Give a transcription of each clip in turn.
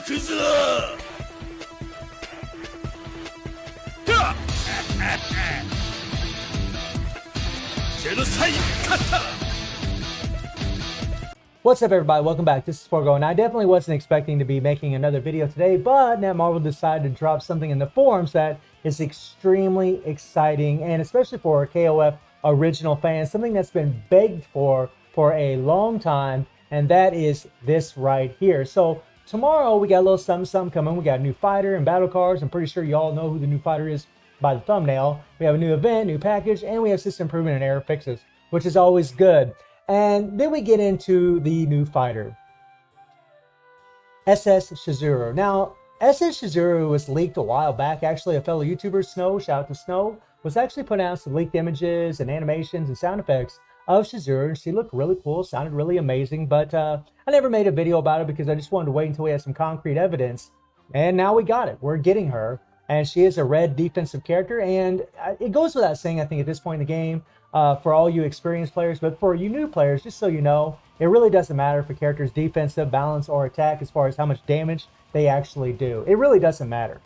What's up, everybody? Welcome back. This is Forgo, and I definitely wasn't expecting to be making another video today, but Netmarble decided to drop something in the forums that is extremely exciting, and especially for KOF original fans, something that's been begged for a long time, and that is this right here. So tomorrow we got a little something coming. We got a new fighter and battle cards. I'm pretty sure you all know who the new fighter is by the thumbnail. We have a new event, new package, and we have system improvement and error fixes, which is always good. And then we get into the new fighter, SS Shizuru. Now, SS Shizuru was leaked a while back. Actually, a fellow YouTuber, Snow, shout out to Snow, was actually putting out some leaked images and animations and sound effects of Shizuru. She looked really cool, sounded really amazing, but I never made a video about it because I just wanted to wait until we had some concrete evidence. And now we got it. We're getting her. And she is a red defensive character. And it goes without saying, I think, at this point in the game, for all you experienced players, but for you new players, just so you know, it really doesn't matter if a character is defensive, balance, or attack as far as how much damage they actually do. It really doesn't matter.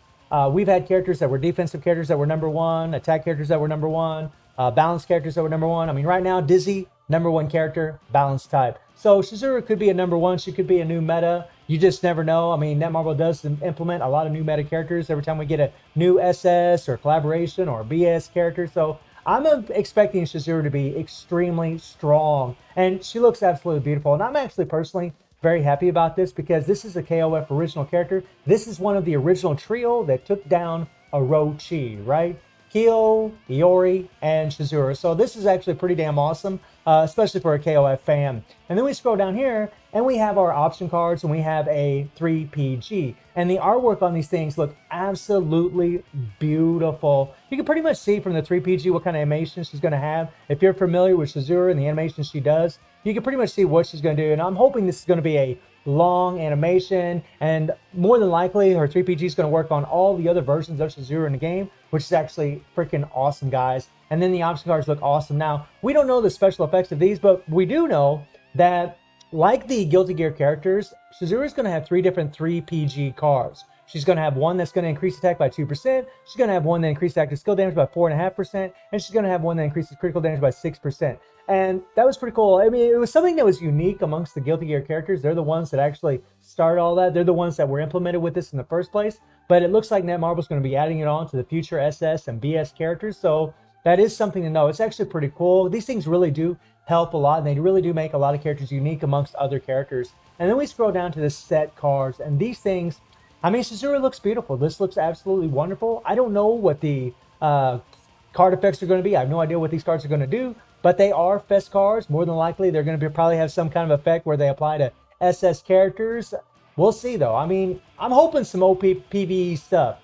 We've had characters that were defensive characters that were #1, attack characters that were #1, balance characters that were #1. I mean, right now, Dizzy, #1 character, balance type. So Shizuru could be a #1. She could be a new meta. You just never know. I mean, Netmarble does implement a lot of new meta characters every time we get a new SS or collaboration or BS character. So I'm expecting Shizuru to be extremely strong, and she looks absolutely beautiful. And I'm actually personally very happy about this because this is a KOF original character. This is one of the original trio that took down Orochi, right? Kyo, Iori, and Chizuru. So this is actually pretty damn awesome, especially for a KOF fan. And then we scroll down here, and we have our option cards, and we have a 3PG. And the artwork on these things look absolutely beautiful. You can pretty much see from the 3PG what kind of animation she's going to have. If you're familiar with Shizuru and the animation she does, you can pretty much see what she's going to do. And I'm hoping this is going to be a long animation, and more than likely her 3PG is going to work on all the other versions of Shizuru in the game, which is actually freaking awesome, guys. And then the option cards look awesome. Now, we don't know the special effects of these, but we do know that, like the Guilty Gear characters, Shizuru is going to have 3 different 3PG cards. She's going to have one that's going to increase attack by 2%. She's going to have one that increases active skill damage by 4.5%. And she's going to have one that increases critical damage by 6%. And that was pretty cool. I mean, it was something that was unique amongst the Guilty Gear characters. They're the ones that actually started all that. They're the ones that were implemented with this in the first place. But it looks like Netmarble is going to be adding it on to the future SS and BS characters. So that is something to know. It's actually pretty cool. These things really do help a lot, and they really do make a lot of characters unique amongst other characters. And then we scroll down to the set cards, and these things, I mean, Shizuru looks beautiful. This looks absolutely wonderful. I don't know what the card effects are going to be. I have no idea what these cards are going to do, but they are fest cards. More than likely, they're going to probably have some kind of effect where they apply to SS characters. We'll see, though. I mean, I'm hoping some OP PvE stuff.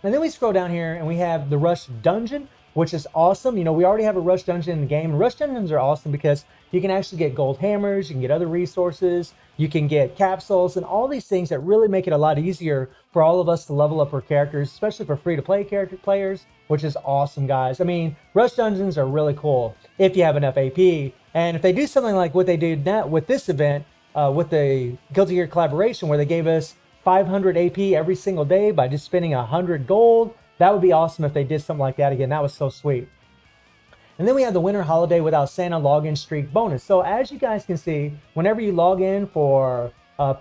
And then we scroll down here, and we have the Rush Dungeon, which is awesome. You know, we already have a Rush Dungeon in the game. Rush Dungeons are awesome because you can actually get gold hammers, you can get other resources, you can get capsules, and all these things that really make it a lot easier for all of us to level up our characters, especially for free-to-play character players, which is awesome, guys. I mean, Rush Dungeons are really cool if you have enough AP. And if they do something like what they did now with this event, with the Guilty Gear collaboration, where they gave us 500 AP every single day by just spending 100 gold, that would be awesome if they did something like that again. That was so sweet. And then we have the Winter Holiday Without Santa login streak bonus. So as you guys can see, whenever you log in for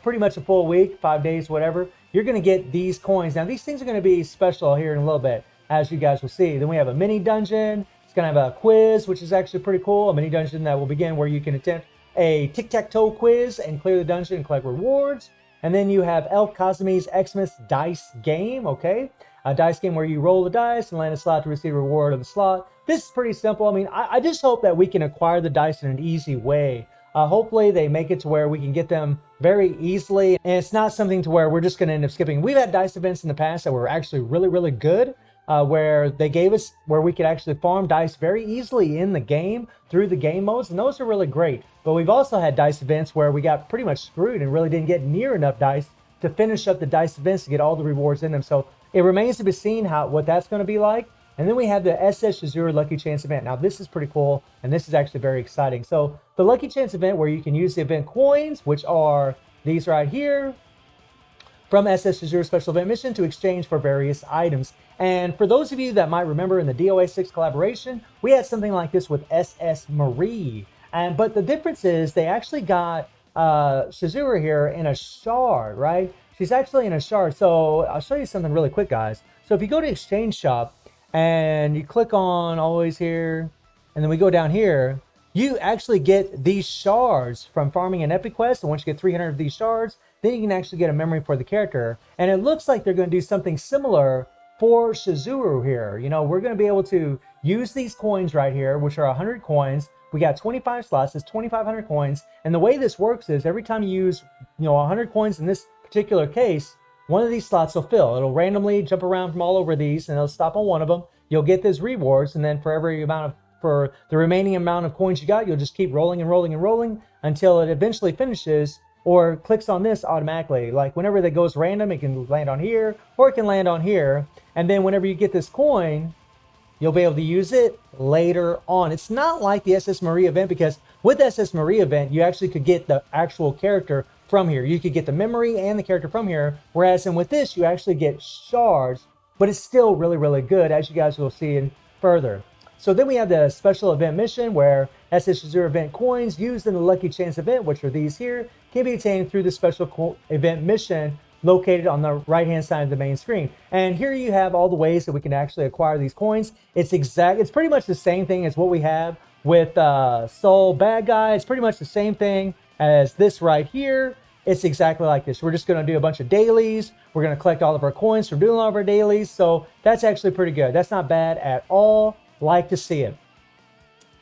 pretty much a full week, 5 days, whatever, you're going to get these coins. Now, these things are going to be special here in a little bit, as you guys will see. Then we have a mini dungeon. It's going to have a quiz, which is actually pretty cool. A mini dungeon that will begin where you can attempt a tic-tac-toe quiz and clear the dungeon and collect rewards. And then you have Elf Cosme's Xmas Dice Game, okay? A dice game where you roll the dice and land a slot to receive a reward on the slot. This is pretty simple. I mean, I just hope that we can acquire the dice in an easy way. Hopefully they make it to where we can get them very easily, and it's not something to where we're just going to end up skipping. We've had dice events in the past that were actually really, really good, where they gave us where we could actually farm dice very easily in the game through the game modes, and those are really great. But we've also had dice events where we got pretty much screwed and really didn't get near enough dice to finish up the dice events to get all the rewards in them. So it remains to be seen what that's going to be like. And then we have the SS Shizuru Lucky Chance event. Now this is pretty cool, and this is actually very exciting. So the Lucky Chance event, where you can use the event coins, which are these right here, from SS Azure Special Event Mission to exchange for various items. And for those of you that might remember in the DOA 6 collaboration, we had something like this with SS Marie. But the difference is they actually got Shizuru here in a shard, right? She's actually in a shard. So I'll show you something really quick, guys. So if you go to Exchange Shop and you click on always here, and then we go down here, you actually get these shards from farming an epic quest. And once you get 300 of these shards, then you can actually get a memory for the character. And it looks like they're going to do something similar for Shizuru here. You know, we're going to be able to use these coins right here, which are 100 coins. We got 25 slots, it's 2,500 coins. And the way this works is every time you use, 100 coins in this particular case, one of these slots will fill. It'll randomly jump around from all over these and it'll stop on one of them. You'll get these rewards, and then for the remaining amount of coins you got, you'll just keep rolling and rolling and rolling until it eventually finishes or clicks on this automatically. Like whenever that goes random, it can land on here or it can land on here. And then whenever you get this coin, you'll be able to use it later on. It's not like the SS Marie event, because with SS Marie event, you actually could get the actual character from here. You could get the memory and the character from here. Whereas with this, you actually get shards, but it's still really, really good, as you guys will see in further. So then we have the special event mission where SS Shizuru event coins used in the Lucky Chance event, which are these here, can be obtained through the special event mission located on the right hand side of the main screen. And here you have all the ways that we can actually acquire these coins. It's pretty much the same thing as what we have with Soul Bad Guy. It's pretty much the same thing as this right here. It's exactly like this. We're just going to do a bunch of dailies. We're going to collect all of our coins from doing all of our dailies. So that's actually pretty good. That's not bad at all. Like to see it.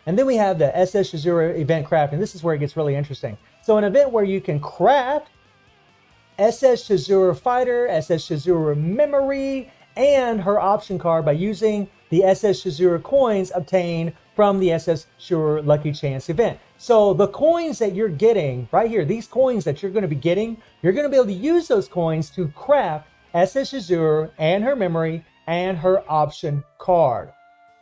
And then we have the SS Shizuru event craft, and this is where it gets really interesting. So an event where you can craft SS Shizuru Fighter, SS Shizuru Memory, and her option card by using the SS Shizuru coins obtained from the SS Shizuru Lucky Chance event. So the coins that you're getting right here, these coins that you're going to be getting, you're going to be able to use those coins to craft SS Shizuru and her memory and her option card.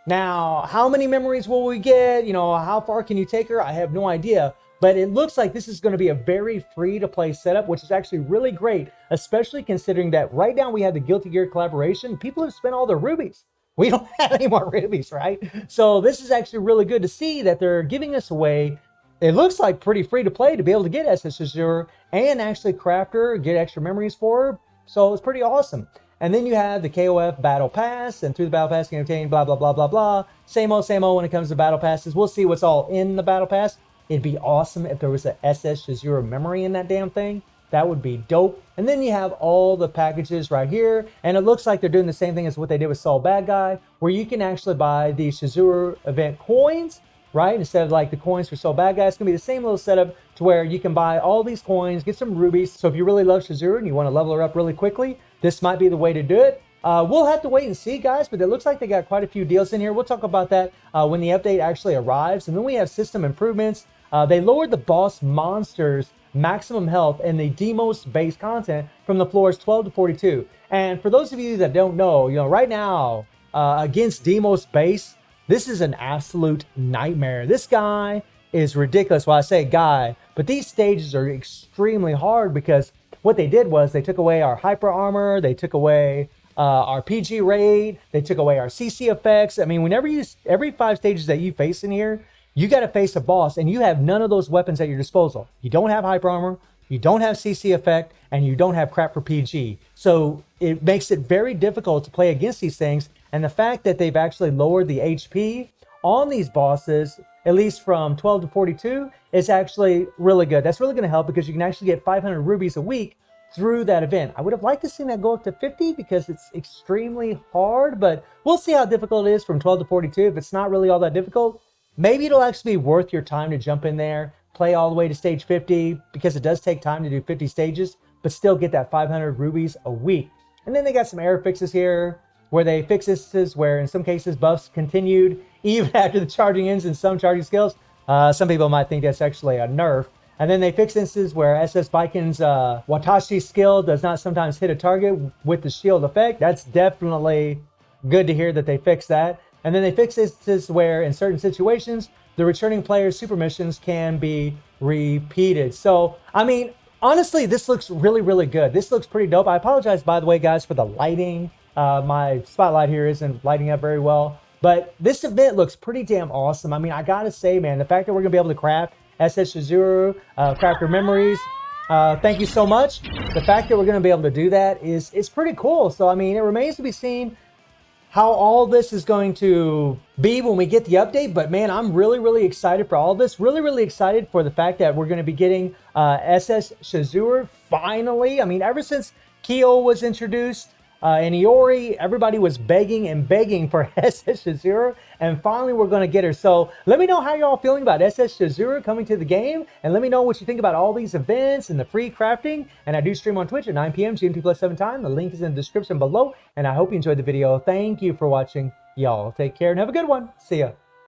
Now, how many memories will we get? How far can you take her? I have no idea. But it looks like this is going to be a very free-to-play setup, which is actually really great, especially considering that right now we have the Guilty Gear collaboration. People have spent all their rubies. We don't have any more rubies, right? So this is actually really good to see that they're giving us away. It looks like pretty free-to-play to be able to get SS Azure and actually craft her, get extra memories for her. So it's pretty awesome. And then you have the KOF Battle Pass, and through the Battle Pass you can obtain blah, blah, blah, blah, blah. Same old when it comes to Battle Passes. We'll see what's all in the Battle Pass. It'd be awesome if there was a SS Shizuru memory in that damn thing. That would be dope. And then you have all the packages right here. And it looks like they're doing the same thing as what they did with Soul Bad Guy, where you can actually buy the Shizuru event coins, right? Instead of like the coins for Soul Bad Guy, it's going to be the same little setup to where you can buy all these coins, get some rubies. So if you really love Shizuru and you want to level her up really quickly, this might be the way to do it. We'll have to wait and see, guys, but it looks like they got quite a few deals in here. We'll talk about that when the update actually arrives. And then we have system improvements. They lowered the boss monsters' maximum health and the Demos base content from the floors 12 to 42. And for those of you that don't know, right now against Demos base, this is an absolute nightmare. This guy is ridiculous. Well, I say guy, but these stages are extremely hard because what they did was they took away our hyper armor, they took away our PG rate, they took away our CC effects. I mean, every 5 stages that you face in here, you got to face a boss and you have none of those weapons at your disposal. You don't have hyper armor, you don't have CC effect, and you don't have crap for PG. So it makes it very difficult to play against these things. And the fact that they've actually lowered the HP on these bosses, at least from 12 to 42, is actually really good. That's really going to help because you can actually get 500 rubies a week through that event. I would have liked to see that go up to 50 because it's extremely hard, but we'll see how difficult it is from 12 to 42. If it's not really all that difficult, maybe it'll actually be worth your time to jump in there, play all the way to stage 50, because it does take time to do 50 stages, but still get that 500 rubies a week. And then they got some error fixes here, where they fix instances where in some cases buffs continued even after the charging ends in some charging skills. Some people might think that's actually a nerf. And then they fix instances where SS Baiken's Watashi skill does not sometimes hit a target with the shield effect. That's definitely good to hear that they fixed that. And then they fix instances where in certain situations, the returning player's super missions can be repeated. So, I mean, honestly, this looks really, really good. This looks pretty dope. I apologize, by the way, guys, for the lighting. My spotlight here isn't lighting up very well, but this event looks pretty damn awesome. I mean, I gotta say, man, the fact that we're gonna be able to craft SS Shizuru, craft your memories, thank you so much. The fact that we're gonna be able to do that is pretty cool. So, I mean, it remains to be seen how all this is going to be when we get the update, but man, I'm really, really excited for all this. Really, really excited for the fact that we're going to be getting SS Shizuru finally. I mean, ever since Kyo was introduced and Iori, everybody was begging and begging for SS Shizuru, and finally we're going to get her. So let me know how y'all feeling about SS Shizuru coming to the game, and let me know what you think about all these events and the free crafting. And I do stream on Twitch at 9 p.m. GMT+7 time. The link is in the description below, and I hope you enjoyed the video. Thank you for watching. Y'all take care and have a good one. See ya.